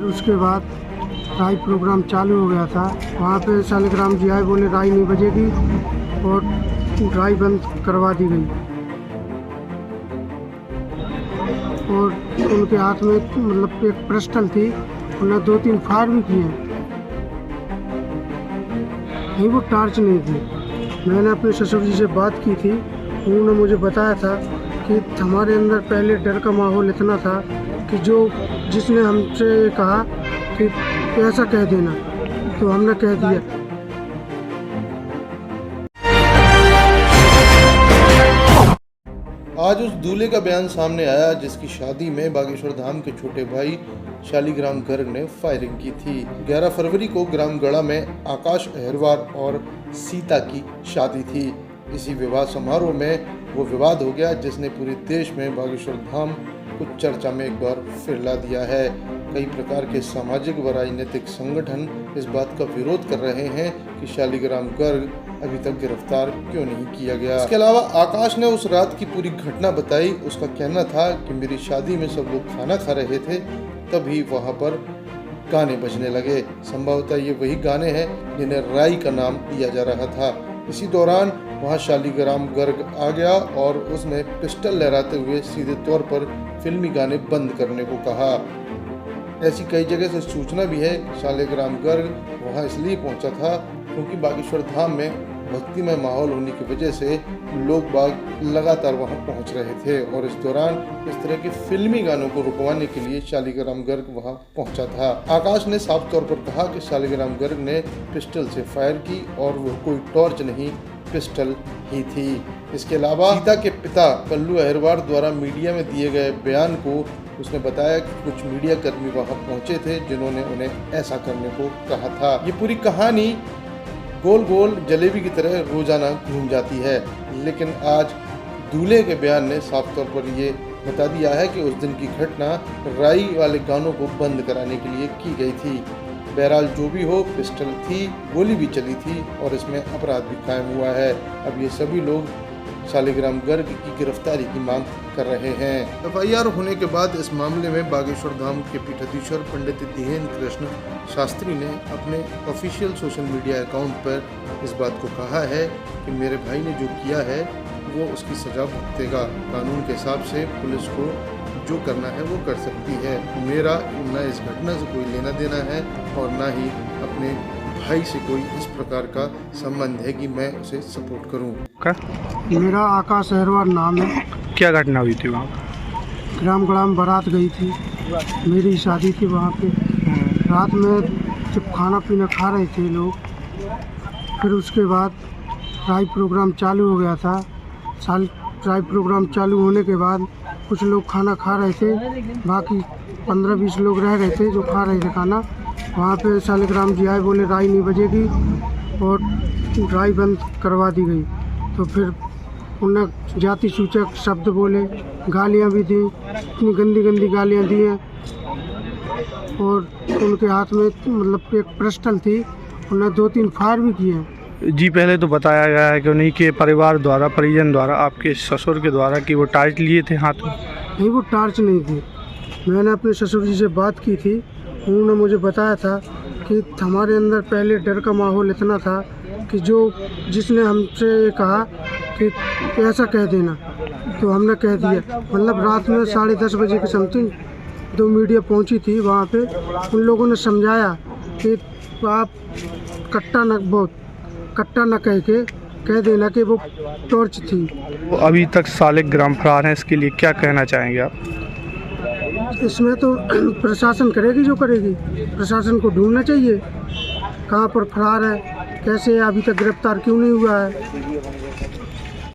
उसके बाद राई प्रोग्राम चालू हो गया था। वहाँ पे शालिग्राम जी आए, बोले राई नहीं बजेगी और राई बंद करवा दी गई। और उनके हाथ में मतलब एक पिस्टल थी, उन्होंने 2-3 फायर भी किए। नहीं, वो टार्च नहीं थी। मैंने अपने ससुर जी से बात की थी, उन्होंने मुझे बताया था कि हमारे अंदर पहले डर का माहौल इतना था कि जिसने हमसे कहा कि ऐसा कह देना, तो हमने कह दिया। आज उस दूल्हे का बयान सामने आया जिसकी शादी में बागेश्वर धाम के छोटे भाई शालिग्राम गर्ग ने फायरिंग की थी। 11 फरवरी को ग्राम गड़ा में आकाश अहिरवार और सीता की शादी थी। इसी विवाह समारोह में वो विवाद हो गया जिसने पूरे देश में बागेश्वर धाम को चर्चा में एक बार फिर ला दिया है। कई प्रकार के सामाजिक व राजनीतिक संगठन इस बात का विरोध कर रहे हैं कि शालिग्राम गर्ग अभी तक गिरफ्तार क्यों नहीं किया गया। इसके अलावा आकाश ने उस रात की पूरी घटना बताई। उसका कहना था कि मेरी शादी में सब लोग खाना खा रहे थे, तभी वहां पर गाने बजने लगे। संभवतः ये वही गाने हैं जिन्हें राई का नाम दिया जा रहा था। इसी दौरान वहां शालिग्राम गर्ग आ गया और उसने पिस्टल लहराते हुए सीधे तौर पर फिल्मी गाने बंद करने को कहा। ऐसी कई जगह से सूचना भी है कि शालिग्राम गर्ग वहां इसलिए पहुंचा था क्योंकि बागेश्वर धाम में भक्तिमय माहौल होने की वजह से लोग बाग लगातार वहां पहुंच रहे थे और इस दौरान इस तरह के फिल्मी गानों को रुकवाने के लिए शालिग्राम गर्ग वहां पहुंचा था। आकाश ने साफ तौर पर कहा कि शालिग्राम गर्ग ने पिस्टल से फायर की और वो कोई टॉर्च नहीं, पिस्टल ही थी। इसके अलावा सीता के पिता कल्लू अहिरवार द्वारा मीडिया में दिए गए बयान को उसने बताया कि कुछ मीडिया कर्मी वहां पहुंचे थे जिन्होंने उन्हें ऐसा करने को कहा था। ये पूरी कहानी गोल गोल जलेबी की तरह रोजाना घूम जाती है, लेकिन आज दूल्हे के बयान ने साफ तौर पर ये बता दिया है कि उस दिन की घटना राई वाले गानों को बंद कराने के लिए की गई थी। बहरहाल जो भी हो, पिस्टल थी, गोली भी चली थी और इसमें अपराध भी कायम हुआ है। अब ये सभी लोग शालिग्राम गर्ग की गिरफ्तारी की मांग कर रहे हैं। एफआईआर होने के बाद इस मामले में बागेश्वर धाम के पीठाधीश्वर पंडित दिहेन्द्र कृष्ण शास्त्री ने अपने ऑफिशियल सोशल मीडिया अकाउंट पर इस बात को कहा है कि मेरे भाई ने जो किया है वो उसकी सजा भुगतेगा। कानून के हिसाब से पुलिस को जो करना है वो कर सकती है। मेरा न इस घटना से कोई लेना देना है और न ही अपने भाई से कोई इस प्रकार का संबंध है कि मैं उसे सपोर्ट करूं। मेरा आकाश अहिरवार नाम है। क्या घटना हुई थी वहाँ? ग्राम गड़ा में बारात गई थी, मेरी शादी थी वहाँ पे। रात में जब खाना पीना खा रहे थे लोग, फिर उसके बाद राई प्रोग्राम चालू हो गया था। राई प्रोग्राम चालू होने के बाद कुछ लोग खाना खा रहे थे, बाकी 15-20 लोग रह गए थे जो खा रहे थे खाना। वहाँ पे शालिग्राम जी आए, बोले राई नहीं बजेगी और राई बंद करवा दी गई। तो फिर उन्हें जाति सूचक शब्द बोले, गालियाँ भी दी, इतनी गंदी गंदी गालियाँ दी हैं। और उनके हाथ में मतलब एक पिस्टल थी, उन्हें 2-3 फायर भी किए। जी, पहले तो बताया गया है कि उन्हीं के परिवार द्वारा, परिजन द्वारा, आपके ससुर के द्वारा कि वो टार्च लिए थे हाथ में। नहीं, वो टार्च नहीं थी। मैंने अपने ससुर जी से बात की थी, उन्होंने मुझे बताया था कि हमारे अंदर पहले डर का माहौल इतना था कि जिसने हमसे कहा कि ऐसा कह देना, तो हमने कह दिया। मतलब रात में 10:30 बजे के समथिंग 2 मीडिया पहुंची थी वहाँ पे। उन लोगों ने समझाया कि आप कट्टा न कह देना कि वो टॉर्च थी। वो अभी तक शालिग्राम फरार हैं, इसके लिए क्या कहना चाहेंगे आप? इसमें तो प्रशासन करेगी जो करेगी। प्रशासन को ढूंढना चाहिए कहाँ पर फरार है, कैसे अभी तक गिरफ्तार क्यों नहीं हुआ है।